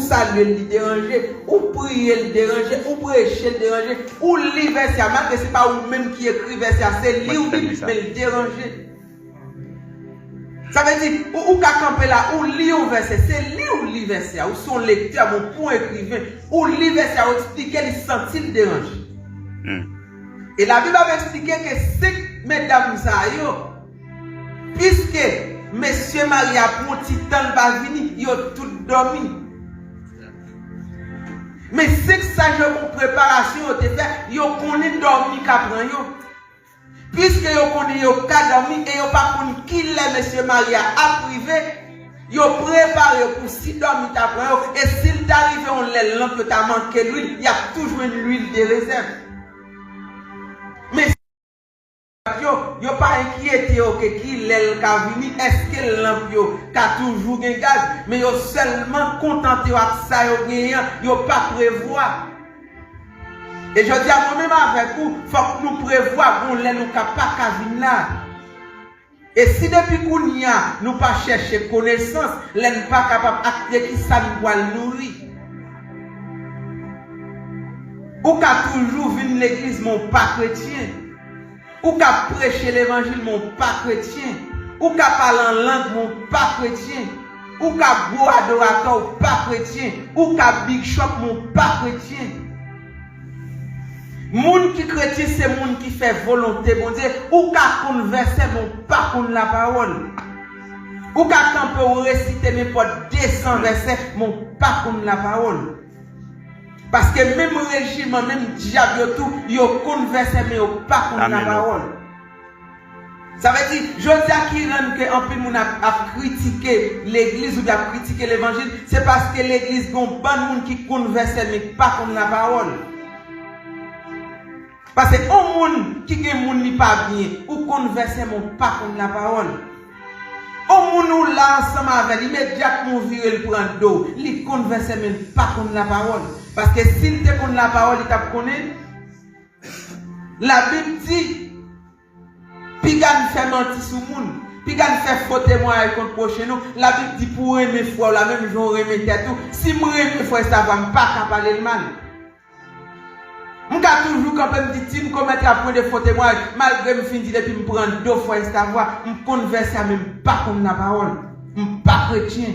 saluer le déranger, ou prier le déranger, ou prêcher le déranger, ou lire verset, malgré c'est pas vous-même qui écrit verset, c'est lire mais le déranger. Ça veut dire, ou qu'à camper là, ou lire un verset, c'est lire ou lire verset, ou son lecteur, mon point écrivain, ou lire verset, ou expliquer les sentir le déranger. Et la Bible va expliquer que c'est mesdames ça, puisque Monsieur Maria pour petit temps va venir, ils ont tout dormi. Mais c'est que ça, je mon préparation, ils ont connu dormi qu'après yo. Puisque ils ont connu qu'à dormi et ils n'ont pas connu qui est Monsieur Maria à privé, ils ont préparé pour si dormi après et s'il t'arrive on les lampe que t'as manqué l'huile, il y a toujours une huile de réserve. Mais yo pas inquiété que qui l'el ka vini, est-ce que lampe yo ka toujours gen gaz, mais yo seulement contenté avec ça yo gen, yo pas prévoir. Et je dis à moi-même avec vous, faut que nous prévoyons qu'on l'est nous pas ka vini là. Et si depuis qu'on y a, nous pas chercher connaissance, l'en pas capable d'acter qui ça nous doit nourrir. Ou ka toujours venir l'église mon pas chrétien. Ou qu'à prêcher l'évangile, mon pas chrétien. Ou qu'à parler en langue, mon pas chrétien. Ou qu'à boire adorateur, mon pas chrétien. Ou qu'à big shop, mon pas chrétien. Moun qui chrétien, c'est moun qui fait volonté, bon Dieu. Ou qu'à converser, mon pas contre la parole. Ou qu'à camper ou réciter n'importe 200 versets, mon pas contre la parole. Parce que même régime, même diable, tout, ils ont conversé, mais ils n'ont pas contre la parole. Ça veut dire, je dis à qui rend que un peu de monde a critiqué l'église ou a critiqué l'évangile, c'est parce que l'église a un bon monde qui converse, mais pas contre la parole. Parce que un monde qui est monde pas bien, ou converse, mais pas contre la parole. Un monde nous là ensemble avec immédiatement virer le prendre d'eau, il converse, mais pas contre la parole. Parce que s'il te connaît la parole, il t'a connaît. La Bible dit, Pigan fait mentir sur le monde, Pigan fait faux témoin contre prochain nous. La Bible dit pour aimer foi, la même jour aimer tête tout. Si moi aimer foi, ça va pas parler le mal. M'ka toujours quand même dit si me commettre à point de faux témoin, malgré me fin dit depuis me prendre 2 fois cette voix, me converser même pas comme la parole, me pas chrétien.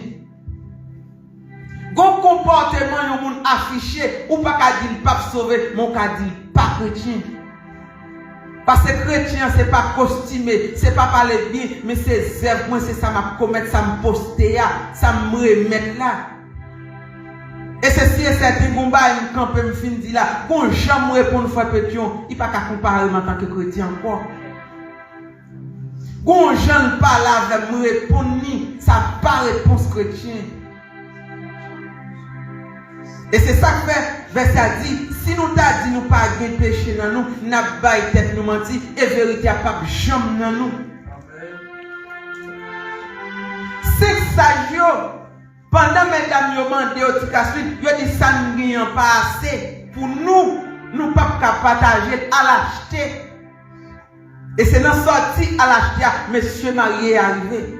Gon comportement yon moun affiché ou pas ka dire pas sauver, mon ka dire pas chrétien. Parce que chrétien c'est pas costumé, c'est pas parler bien, mais c'est zèbre, moi c'est ça m'a commettre, ça me poster, ça me remettre là. Et ceci est certain qu'on va une campe me fin dit là, qu'on jamais répondre fois pétion, il pas qu'à comparer en tant que chrétien encore. Qu'on jamais pas là avec me répondre ni, ça pas réponse chrétien. Et c'est ça que fait, verset dit, si nous t'a dit nous pas de péché dans nous, n'a pas tête nous mentir, et vérité a pas jamais dans nous. C'est ça, pendant mesdames yo mandé au tikasui, yo dit ça nous pas assez pour nous pas partager à l'acheter. Et c'est dans sorti à l'acheter, monsieur marié est arrivé.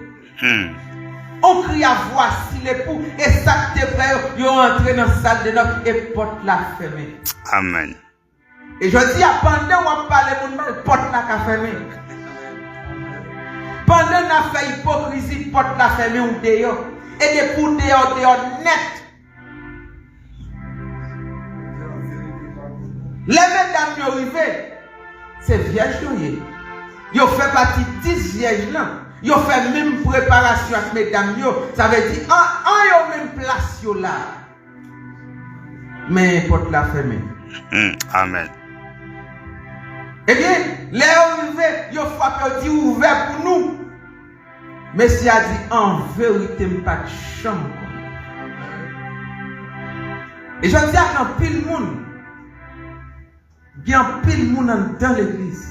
On crie à voici l'époux et ça te frère, ils ont entré dans la salle de noces et porte la fermée. Amen. Et je dis, pendant qu'on parle, mon porte la fermée. Pendant qu'on a fait hypocrisie, porte la fermée ou dehors. Et des pour dehors net. Les mesdames qui arrivent, c'est vierge. Ils ont fait partie de 10 vierges là. Ils ont fait même préparation avec mesdames. Ça veut dire, en même place là. Mais porte la fermée. Amen. Eh bien, les arrivés, ils ont fait ouvert pour nous. Messie a dit, en vérité, pas de chambre. Et je dis à quand pile monde, bien pile monde dans l'église,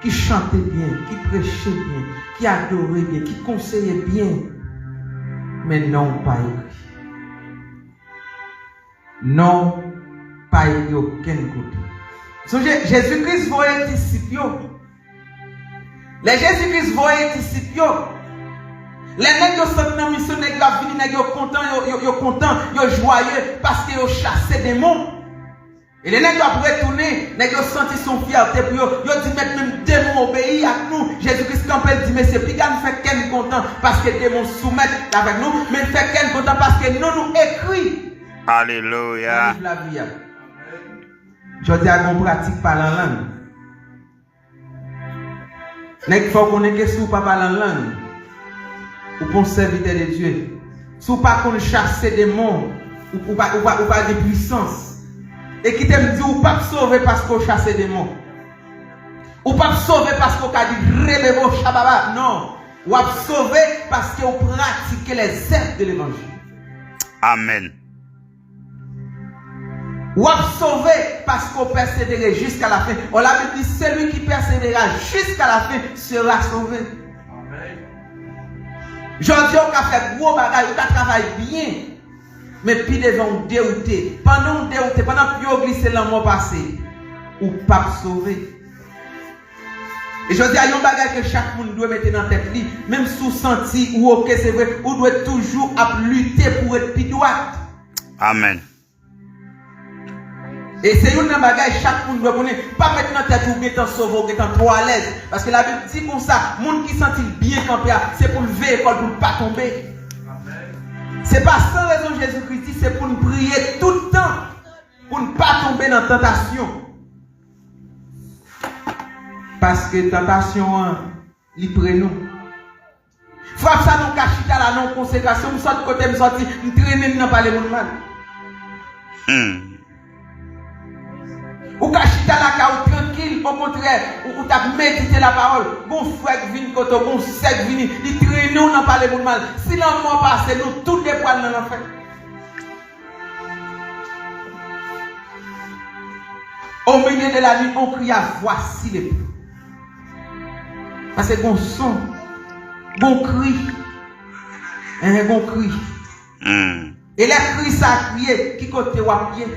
qui chantait bien, qui prêchait bien, qui adorait bien, qui conseillait bien, mais non pas écrit. Non pas écrit aucun côté. Jésus-Christ voyait disciples. Les Jésus-Christ voyait disciples. Les nègres sont dans mission, nègres venus, nègres contents, yo contents, yo joyeux parce que yo chassé des démons. Et les nègres après retourner, nègres senti son fierté pour yo dit mettre même démons obéir à nous. Jésus-Christ quand il dit mais c'est plus qu'à fait qu'elle content parce que démons soumettent avec nous, mais fait qu'elle content parce que nous écrit. Alléluia. Je dis à qu'on pratique par la langue. Nèg faut qu'on ait que si ou pas parler en langue. Ou qu'on serviteur de Dieu. Si ou pas qu'on chasse des démons ou pas de puissance. Et qui t'aime dire ou pas sauver parce qu'on chasse des démons. Ou pas sauver parce qu'on a dit rebebo chababa. Non. Ou pas sauver parce qu'on pratique les œuvres de l'évangile. Amen. Ou à sauver parce qu'on persévère jusqu'à la fin. On l'a dit, celui qui persévérera jusqu'à la fin sera sauvé. Amen. Je dis qu'on a fait gros bagaille, on a travaillé bien. Mais puis devant on dérouté. Pendant on dérouté, pendant que on glisse le mois passé, ou pas sauver. Et je dis à yon bagaille que chaque monde doit mettre dans la tête, même sous senti ou ok c'est vrai, ou doit toujours lutter pour être plus droit. Amen. Et c'est une bagaille, chaque monde doit connaître. Pas mettre dans la tête ou être sauvé ou être trop à l'aise. Parce que la Bible dit comme ça, le monde qui sent bien campé, c'est pour lever l'école, pour ne pas tomber. C'est pas sans raison Jésus-Christ dit, c'est pour nous prier tout le temps. Pour ne pas tomber dans la tentation. Parce que la tentation, il prend nous. Frappe ça, nous cachons la non-consécration, nous sortons de côté, nous sortons, nous traînons dans le mal. Ou kachita la ka ou tranquille, au contraire, ou t'as médité la parole, bon frère vini koto, bon sec vini, il traîne ou n'en parle bon mal. Si l'enfant passe, nous tous les poils dans l'enfer. Au milieu de la nuit, on crie à voici les plus. Parce que bon son, bon cri, un bon cri. Et les cris ça crié, qui côté ou à pied.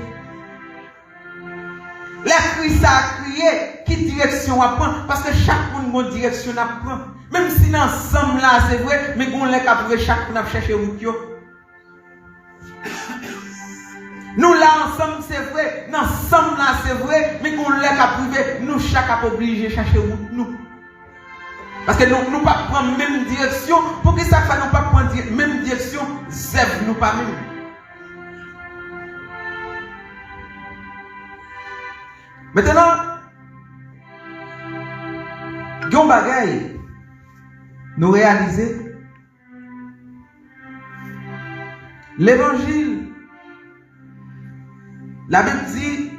Les cris ça a crié, qui direction à prendre, parce que chaque monde a une direction à prendre. Même si l'ensemble là c'est vrai, mais on les capable chaque monde a cherché route. Nous là ensemble c'est vrai, l'ensemble là c'est vrai, mais on les capable nous chaque a obligé chercher route nous. Parce que nous pas prendre même direction, pour que ça fait nous pas prendre même direction, zèbre nous pas même. Maintenant, Gon Bagay, nous réaliser l'évangile. La Bible dit,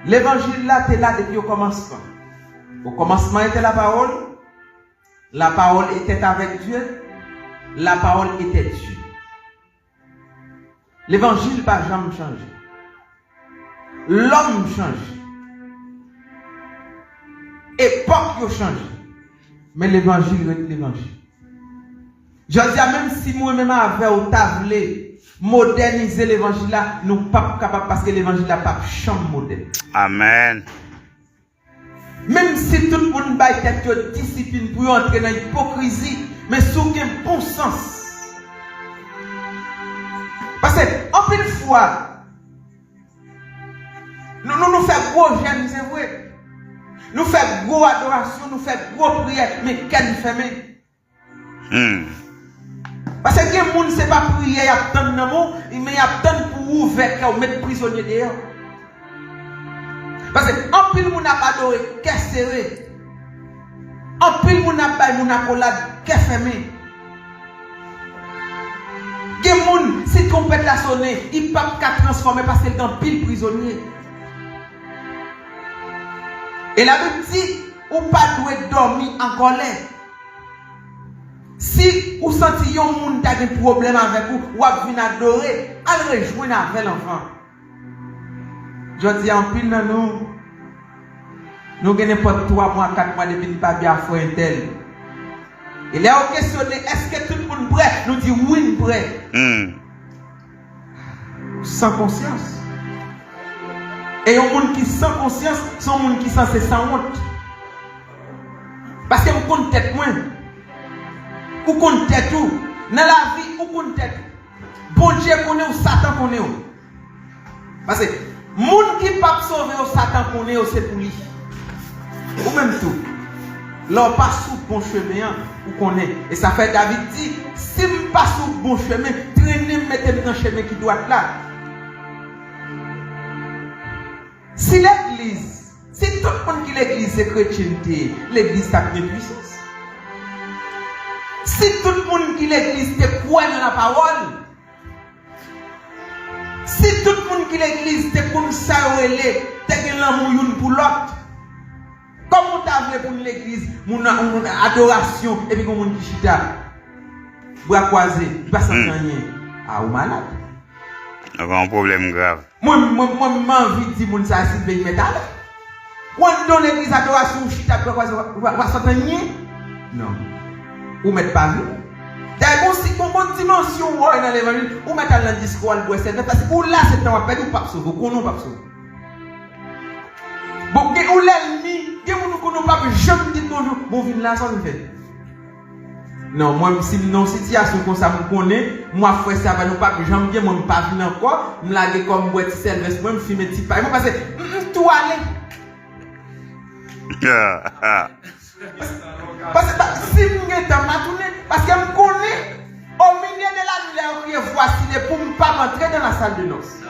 l'évangile là, était là depuis au commencement. Au commencement était la parole était avec Dieu, la parole était Dieu. L'évangile n'a jamais changé. L'homme change. Époque a changé. Mais l'évangile est l'évangile. Je dis même si moi-même avec au tablé moderniser l'évangile là, nous ne sommes pas capables parce que l'évangile n'a pas chambre moderne. Amen. Même si tout le monde a tête discipline pour entrer dans l'hypocrisie, mais sous un bon sens. Parce que en pile fois, nous faisons gros jeûne, c'est vrai. Nous faisons gros adoration, nous faisons gros prière, mais qu'elle fait Parce que les gens ne savent pas prier, ils attendent l'amour, mais ils attendent pour ouvrir, ou mettre prisonnier dehors. Parce que en pile moun a adoré, qu'est serré. En pile moun a bay moun accolade, qu'est fermé. Gen moun si trompette la sonné, il pas qu'à transformer parce qu'il est dans pile prisonnier. Et la Bible dit, ou pas doit dormir en colère. Si vous sentez un monde qui a des problèmes avec vous, ou à venir adorer, allez rejoindre avec l'enfant. Je dis en pile dans nous avons n'importe 3 mois, 4 mois depuis ne pas bien faire un tel. Et là, on questionne, est-ce que tout le monde est prêt? Nous dit oui, prêt. Sans conscience. Et un monde qui sans conscience, c'est un monde qui c'est sans honte. Parce que vous comptez tête moins. ou qu'on tête tout. Dans la vie, ou qu'on tête. Bon Dieu connaît ou Satan connaît ou. Parce que, moun qui pas sauver ou Satan connaît ou c'est pour lui. Ou même tout. L'on passe sous bon chemin, ou connaît. Et ça fait David dit, si je passe sous bon chemin, traînez, mettez-moi dans le chemin qui doit être là. Si l'église, si tout le monde qui l'église c'est chrétienté, l'église a une puissance. Si tout le monde qui l'église te croit dans la parole, si tout le monde qui l'église te comme ça relé, te gen l'amour pour l'autre, comme on t'a voulu pour l'église, mon adoration, et puis comme on dit chita, bras croisés, pas sans rien. Ah, ou malade. On a un problème grave. Moi, envie de dire mon ça c'est veille métal. Quand dans l'église adoration, chita, bras croisés, va sans rien. Non. Ou mettre pas vu. D'ailleurs, si on bonne dimension dans l'évangile, ou mettre dans le discours le bois, c'est parce que ou là c'est temps à perdre ou pas sauver, ou non pas sauver. Bon, ou l'ennemi, que nous connaissons pas, je me dis toujours, bon, vin là, ça nous fait. Non, moi, si dans une situation comme ça, je connais, moi, frère, ça va nous pas, j'aime bien, moi, je ne pas venir encore, je me lague comme boîte de service, moi, je filme un petit pas. Moi, parce que, tout aller. Parce que, si je suis dans ma tournée, parce que je connais, au milieu de la lumière, voici, pour ne pas rentrer dans la salle de noces.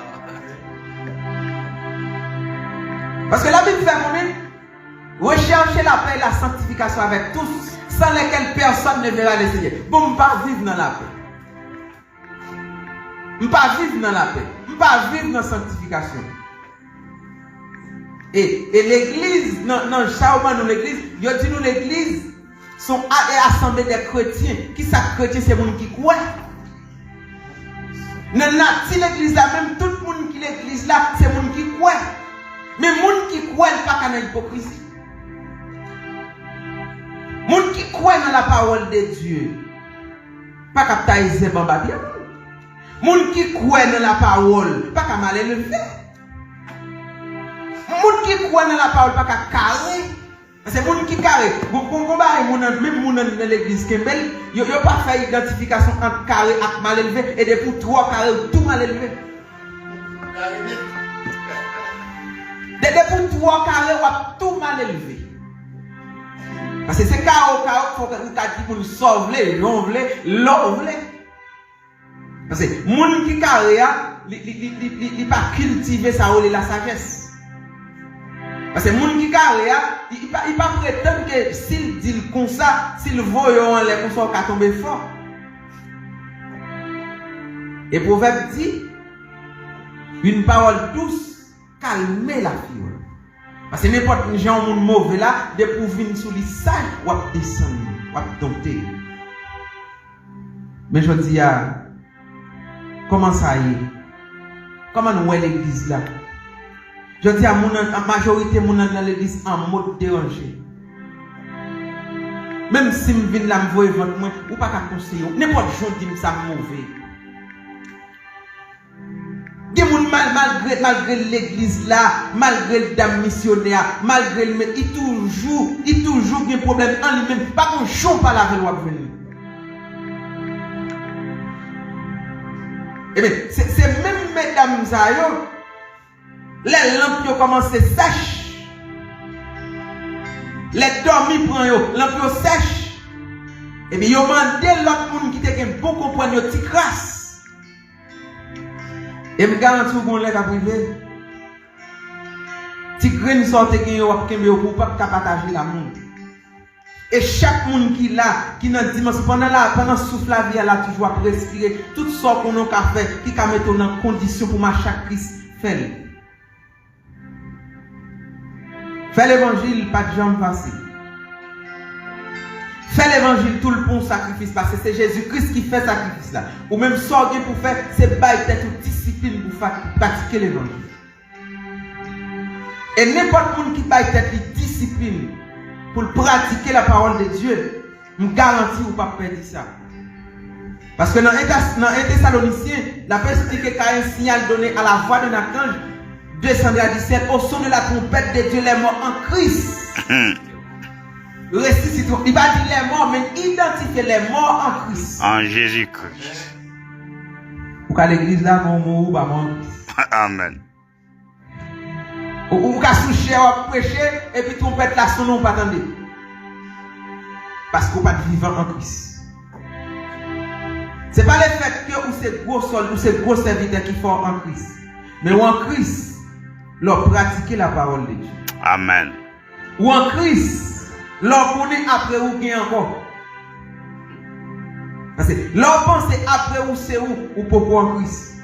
Parce que la Bible fait qu'on rechercher la paix et la sanctification avec tous, sans lesquels personne ne verra le Seigneur. Bon, je ne peux pas vivre dans la paix. Je ne peux pas vivre dans la paix. Je ne peux pas vivre dans la sanctification. Et l'église, non, Chauman, nous l'église, il dit nous l'église, sont assemblés des chrétiens. Qui sont chrétiens, c'est les gens qui croient. Si l'église là, même tout le monde qui l'église là, c'est les gens qui croient. Mais les gens qui croient pas dans l'hypocrisie. Les gens qui croient dans la parole de Dieu, pas qu'à tailler bamba bien. Les gens qui croient dans la parole, pas qu'à mal élever. Les gens qui croient dans la parole, pas qu'à carrer. C'est les gens qui carré. Même les gens dans l'église Kembel, ils n'ont pas fait identification entre carré et mal élevé. Et depuis 3 carrés, tout mal élevé. Depuis 3 carrés, tout mal élevé. Parce que c'est carré, il faut que nous sauve les gens, parce que les gens qui carré, ils ne pas cultiver ça ou la sagesse. Parce que les gens qui carré, ils ne pas prétendre que s'ils disent comme ça, s'ils voient les comme ça, ils vont tomber fort. Et le proverbe dit, une parole douce calme la fille. Parce que n'importe quel gens mauvais là, de pour venir sous les sages, ou à descendre, ou à dompter. Mais je dis, comment ça y est? Comment nous voyons l'église là? Je dis à la majorité dans l'église en mode dérangé. Même si je viens là, je vois votre moi, ou pas qu'à conseiller, n'importe qui dit que ça mauvais. Malgré l'église là, malgré le dame missionnaire, malgré le maître, il toujours des problèmes en lui-même. Pas qu'on chante pas la loi venir. Eh bien, c'est même mesdames Zayo, les lampes ont commencé sèches. Les dormis prennent les lampes sèches. Eh bien, ils ont demandé l'autre monde qui était bon comprendre, ils ont crasse. Et je garantis qu'on l'a privé. Si graine sorte qui pour pas partager la monde. Et chaque monde qui là, qui dans dimension pendant souffle la vie là toujours à respirer, tout ça qu'on a fait, qui a mettre en condition pour marcher Christ fait. Fait l'évangile pas de jambes passées. Fait l'évangile tout le bon sacrifice parce que c'est Jésus-Christ qui fait sacrifice là. Ou même sortir pour faire, c'est bailler tête ou discipline pour pratiquer l'évangile. Et n'importe qui baille tête discipline pour pratiquer la parole de Dieu, je garantis ou pas perdre ça. Parce que dans un Thessaloniciens, la personne dit qu'il y a un signal donné à la voix de Nathan, 217, au son de la trompette de Dieu, les morts en Christ. ressusciter. Il va dire les morts, mais identifier les morts en Christ. En Jésus-Christ. Pour qu'à l'église là, mon mot ou pas mon Christ. Amen. Ou qu'à soucher, ou prêcher, et puis trompette là, son nom, pas attendre. Parce qu'on pas vivant en Christ. C'est pas le fait que ou c'est gros sol, ou c'est gros serviteur qui font en Christ. Mais ou en Christ, leur pratiquer la parole de Dieu. Amen. Ou en Christ, leur connaît après ou bien encore. Parce que leur pensée après ou c'est ou pourquoi en Christ.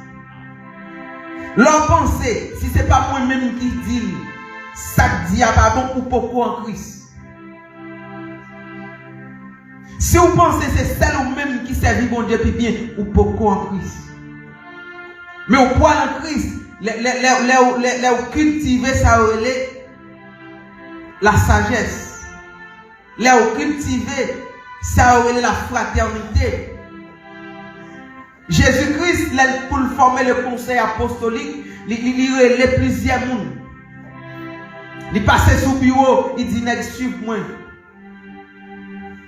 Leur pensée, si c'est pas moi-même qui dis, ça dit à pas bon ou pourquoi en Christ. Si vous pensez c'est celle ou même qui servit bon Dieu puis bien ou pourquoi en Christ. Mais au point en Christ, les cultiver ça la sagesse. Les cultiver ça la fraternité. Jésus-Christ, pour former le conseil apostolique, il relève plusieurs mondes. Il passait sous bureau, il dit suivez-moi.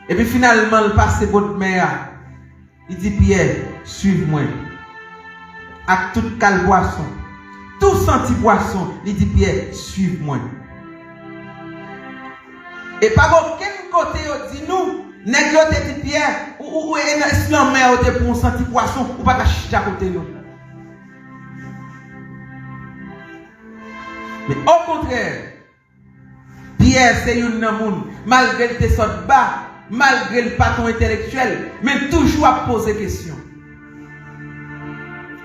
Et puis finalement, il passe votre mère. Il dit Pierre, suivez-moi. À toute cale boisson, tout senti boisson, il dit Pierre, suivez-moi. Et par aucun côté, il dit nous, négocier Pierre, ou si la mère pour un senti poisson, ou pas à côté nous. Mais au contraire, Pierre, c'est un homme, malgré tes sortes bas, malgré le patron intellectuel, mais toujours à poser des questions.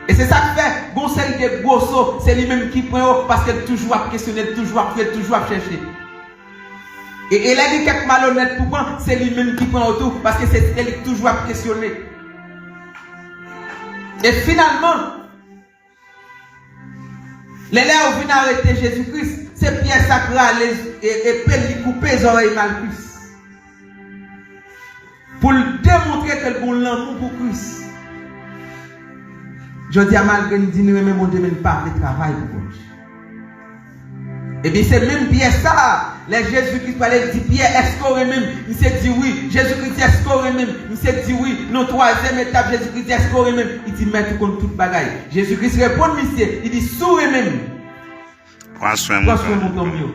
Et c'est ça que fait, Gonçalves de Grosso, c'est lui-même qui prend parce qu'elle toujours à questionner, toujours à faire, toujours à chercher. Et elle a dit quelques malhonnêtes pour moi, c'est lui-même qui prend autour parce que c'est elle qui toujours à questionner. Et finalement, les lèvres viennent arrêter Jésus-Christ, c'est Pierre Sacra et peut lui couper les oreilles mal plus. Pour démontrer qu'elle a l'amour pour Christ. Je dis à malgré nous dire, mais mon Dieu, mais pas de travail pour vous. Et bien c'est même Pierre ça. Les Jésus-Christ parlait, dit Pierre, est-ce qu'on même? Il s'est dit oui. Jésus-Christ dit, est-ce qu'on même? Il s'est dit oui. Non, troisième étape, Jésus-Christ dit, est-ce qu'on même? Il dit, mais tout contre toute bagaille. Jésus-Christ répond, monsieur, il dit, souris même. Prends soin de mon mieux.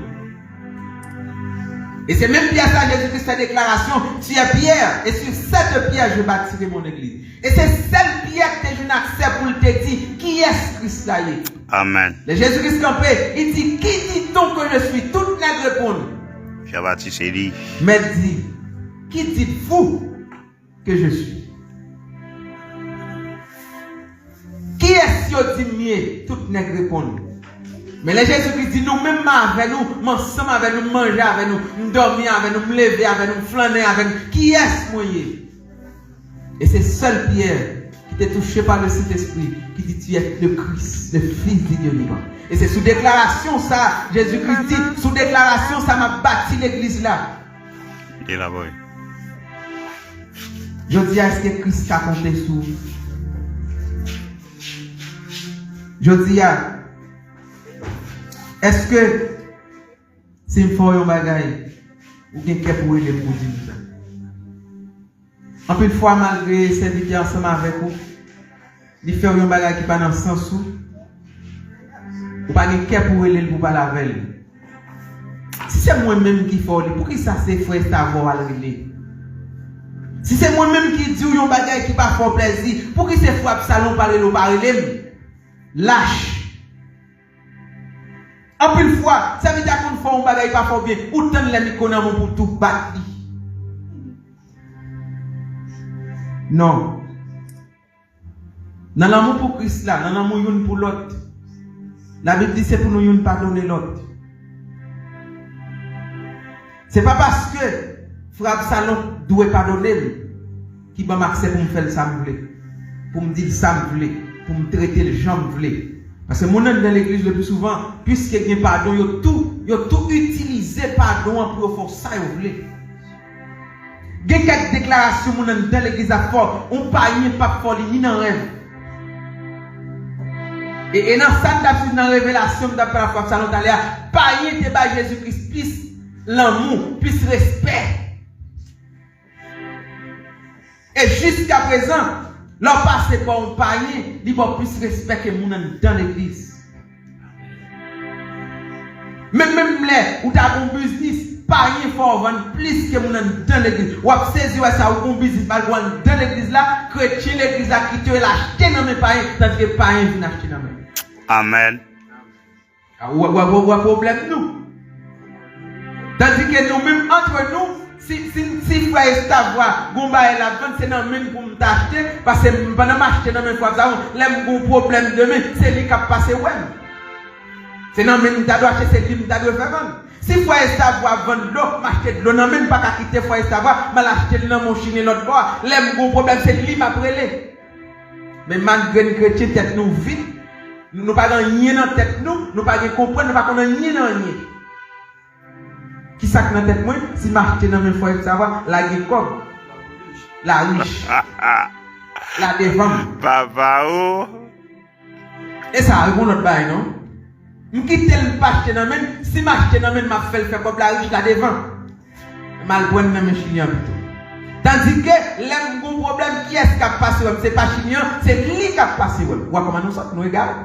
Et c'est même Pierre ça, Jésus-Christ fait déclaration, tu es Pierre, et sur cette pierre, je bâtirai mon église. Et c'est cette pierre que je n'accepte pour te dire, qui est Christ là? Amen. Le Jésus-Christ campé, il dit, qui dit-on que je suis? Toutes les répondent. Jean-Baptiste dit. Mais dit, qui dites-vous que je suis? Qui est-ce qui dit mieux? Toutes les répondent. Mais le Jésus-Christ dit, nous même avec nous, ensemble avec nous, manger avec nous, dormir avec nous, lever avec nous, flâner avec nous. Qui est-ce moi? Et c'est seul Pierre qui t'est touché par le Saint-Esprit, qui dit tu es le Christ, le Fils de Dieu vivant. Et c'est sous déclaration ça, Jésus-Christ dit, sous déclaration ça m'a bâti l'église là. Élaboré. Je dis, est-ce que Christ a compté sur? Je dis, est-ce que si je fais un bagage, ou bien qu'est-ce pour aider pour dire ça? En plus de fois, malgré servir ensemble avec vous, il fait un bagage qui n'est pas dans le sens où, ou pas de qu'est pour aider pour pas la veille. Si c'est moi-même qui fais, pour qui ça c'est frère savoir à l'aider? Si c'est moi-même qui dis un bagage qui n'est pas fort plaisir, pour qui c'est frère salon parler le parler? Lâche. En plus de fois, ça veut dire qu'on fait un bagage pas fort bien, ou tant les micros pour tout battre. Non. Dans l'amour pour Christ là, dans l'amour une pour l'autre. La Bible dit c'est pour nous pardonner l'autre. C'est pas parce que frère Salon doit pardonner qui va m'accepter pour me faire ça me voulait. Pour me dire ça me voulait, pour me traiter les gens me voulait. Parce que mon dans l'église le plus souvent, puisque il y a pardon, il y a tout utilisé pardon pour faire ça vous voulez. Il y a quelques déclarations dans l'église à fort, on ne peut pas fort ni dans rêve. Et dans ça, dans la révélation d'après la foi, ça nous a pas Jésus-Christ, plus l'amour, plus respect. Et jusqu'à présent, leur passé par un panier, il va plus respect que mon dans l'église. Même là, où tu as un business, panier faut vendre plus que mon dans l'église. Ou à saisir ça ou un business pas dans l'église là, chrétien l'église là qui te l'acheter dans mes paniers, tandis que panier vient acheter dans mes. Amen. Ou problème nous. Tandis que nous-mêmes, entre nous, si frère et ta voix, Gomba et la vente, c'est dans même pour m'acheter, parce que pendant m'acheter dans mes fois, l'aime un problème demain, c'est lui qui a passé, ouais. C'est dans même, tu dois acheter, c'est lui qui doit faire vendre. Si frère et ta voix vendre l'eau, m'acheter de l'eau, non même pas qu'à quitter frère et ta voix, mal acheter dans mon chine l'autre bois, l'aime un problème, c'est lui qui m'a prélé. Mais malgré une chrétien, tête nous vide, nous pas rien dans tête nous pas comprendre, nous pas connaître rien dans rien. Qui ça dans tête moi si marcher dans mes frères savoir la Jacob la riche la devant Papa oh et ça répond notre bail non m'quitte le marcher dans même si marcher dans même m'a fait comme la riche la devant mal prendre dans mes chignon tandis que l'aime gros problème qui est-ce qui a passé c'est pas chignon c'est lui qui a passé ouais comment nous sommes nous regarde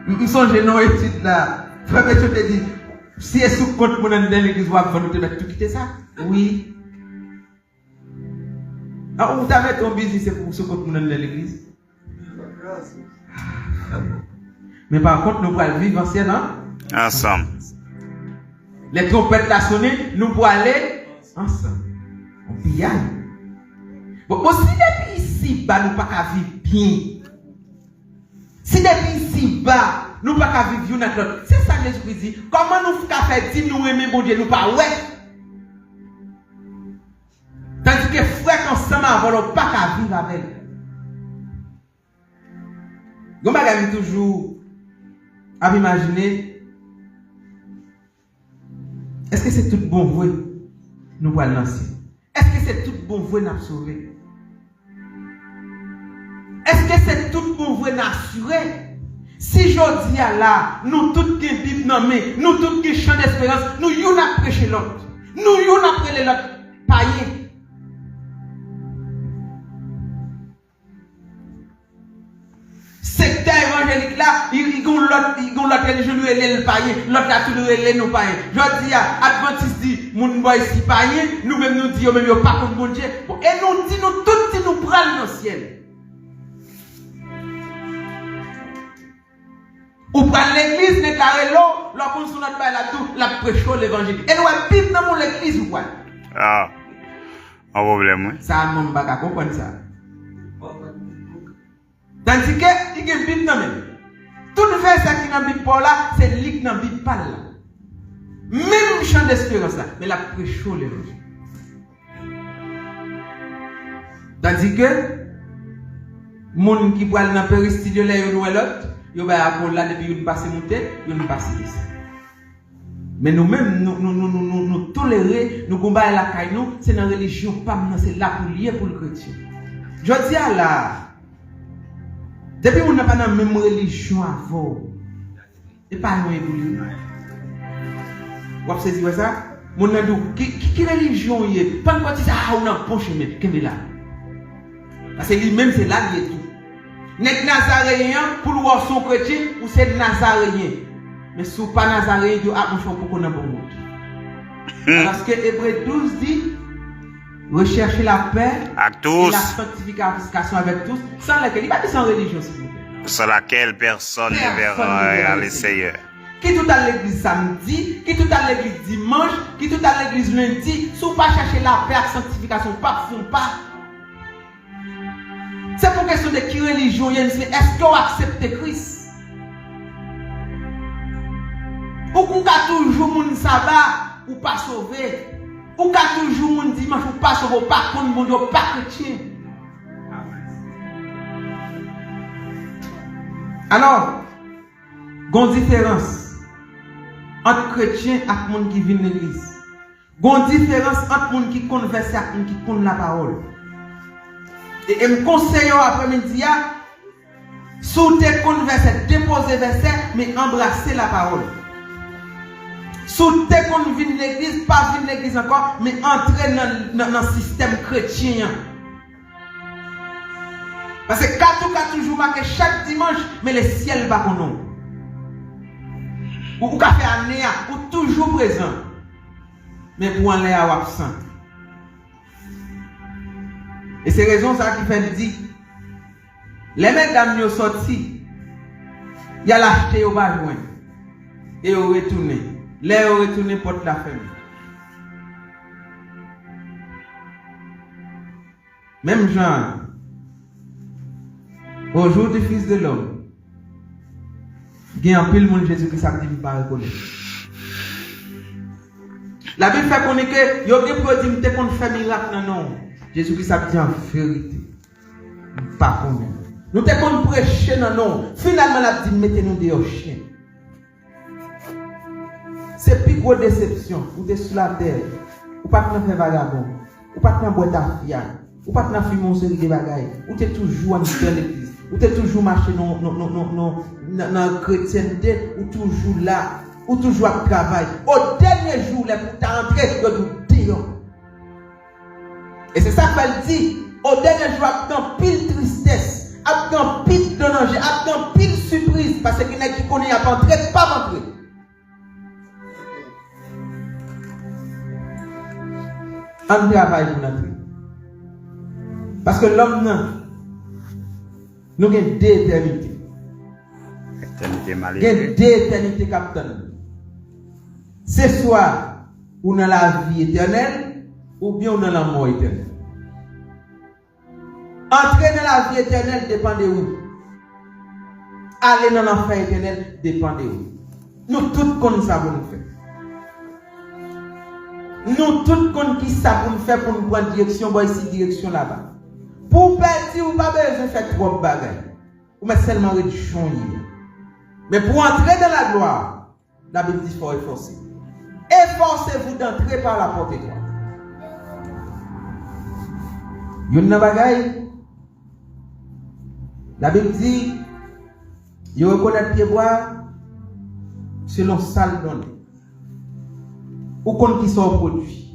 nous sommes nos études là. Frère, tu te dis, si est sous compte mon dans l'église, va nous te mettre tout quitter ça? Oui. Ah, où t'as mis ton business, c'est pour sous compte mon dans l'église? Mais par contre, nous pourrons vivre ensemble, hein? Ensemble. Les trompettes la sonner, nous pourrons aller ensemble. On peut y aller. Bon, si depuis ici, bah, nous pas qu'à vivre bien. Si depuis ici, bah, nous ne pouvons pas vivre notre l'autre. C'est ça que Jésus dit. Comment nous pouvons faire dire nous aimer bon Dieu, nous pas ouais. Tandis que frère ensemble, nous ne pouvons pas vivre avec. Vous m'avez toujours à m'imaginer. Est-ce que c'est tout bon vrai? Nous allons lancer. Est-ce que c'est tout bon vrai nous sauver? Est-ce que c'est tout bon vrai nous assurer? Si je dis à là, nous tous qui vivons dans nous tous qui chantons d'espérance, nous y après chez l'autre. Nous y après l'autre païen. Secteur évangélique là, ils ont l'autre religion, nous élèvent le païen, l'autre là, tout nous élève nos païens. Je dis à Adventiste dit, mon boy si païen, nous-mêmes nous disons, même pas contre mon Dieu. Et nous disons, nous tous nous prenons dans le ciel. Ou prendre l'église, déclarer l'eau, lorsqu'on sur notre bail là tout, la prêchons l'évangile. Et nous vivons dans l'église ou quoi? Ah, un problème, oui. Ça, mon baga comprendre ça. Tandis que, il y a une Bible dans même. Tout le verset qui est dans la Bible là, c'est lui qui est dans la Bible là. Même chant d'espérance là, mais la prêchons l'évangile. Tandis que, mon qui parle dans le péristudio là, il y a l'autre. Yo ba apon là depuis une passe montée, une passe ici. Mais nous-mêmes nous tolérer, nous combattre la caille nous, c'est dans la religion pas c'est là pour lier pour le chrétien. Je dis à là depuis on n'a pas dans même religion avant. Et pas nous évoluer. Vous saisissez ça? Mon nadou qui religion y est? Pas quoi ça on a bon chemin, qu'est là? Parce que lui-même c'est là il est tout. N'est nazaréen pour le voir son chrétien ou c'est nazaréen. Mais si vous pas nazaréen, vous avez un pour qu'on a bon monde. Parce que Hébreux 12 dit rechercher la paix et la sanctification avec tous, sans laquelle il n'y a pas de sans religion. Sans laquelle personne ne verra le Seigneur. Qui tout à l'église samedi, qui tout à l'église dimanche, qui tout à l'église lundi, si vous pas chercher la paix et la sanctification, pas font pas. C'est pour question de qui religion est-ce que vous acceptez Christ? Ou qu'on a toujours mon sabbat ou pas sauvé? Ou qu'on a toujours mon dimanche ou pas sauvé? Pas contre mon Dieu, pas chrétien. Alors, il y a une différence entre chrétien et monde qui vient de l'église. Il y a une différence entre monde qui converse et monde qui connaît la parole. Et je me conseille après-midi, sous tes verset, déposer verset, mais embrasser la parole. Sous tes qu'on vient de l'église, pas vient de l'église encore, mais entrer dans le système chrétien. Parce que quand tu toujours marqué chaque dimanche, mais le ciel va pour nous. Ou qu'a fait année, ou toujours présent. Mais pour en l'air absent. Et c'est raison ça qui fait dire, les mesdames sont sortis, il y a l'acheté au bas loin. Et au retourné. Les au retourné porte la famille. Même genre, au jour du Fils de l'homme, il y a un pile monde Jésus qui s'active par reconnaître. La Bible fait connaître que il y a des produits qui ont fait miracle non. Jésus qui s'active en vérité. Pas connaître. Nous te qu'on prêcher non. Finalement la dit mettez-nous dehors chien. C'est plus grosse déception. Ou êtes sur la terre. Ou pas de faire vagabond. Ou pas de boire ta fière. Ou pas de faire une série de bagailles. Ou t'es toujours en l'église. Ou t'es toujours marché dans la chrétienté. Ou toujours là. Ou toujours à travail. Au dernier jour, là, pour t'entrer dans le dehors. Et c'est ça qu'elle dit. Au dernier jour, avec pile tristesse, avec pile danger, avec pile surprise. Parce qu'il y a qui connaît à rentrer, pas rentrer. On travaille pour notre vie. Parce que l'homme, nous avons deux éternités. Éternité Nous malgrée. avons deux éternités capitaines. C'est soit ou dans la vie éternelle, ou bien dans la mort éternelle. Entrer dans la vie éternelle dépend de vous. Aller dans l'enfer éternel dépend de vous. Nous tous connaissons ça pour nous faire. Nous tous connaissons qui ça pour nous faire pour nous prendre direction, bon ici, direction là-bas. Pour perdre, ou pas besoin de faire trop de bagages. Ou mais seulement réduction. Mais pour entrer dans la gloire, la Bible dit qu'il faut efforcer. Efforcez-vous d'entrer par la porte étroite. Yon nan bagay, la Bible dit, il reconnaît pied bois selon salle donné. Ou qu'on qui sont produits.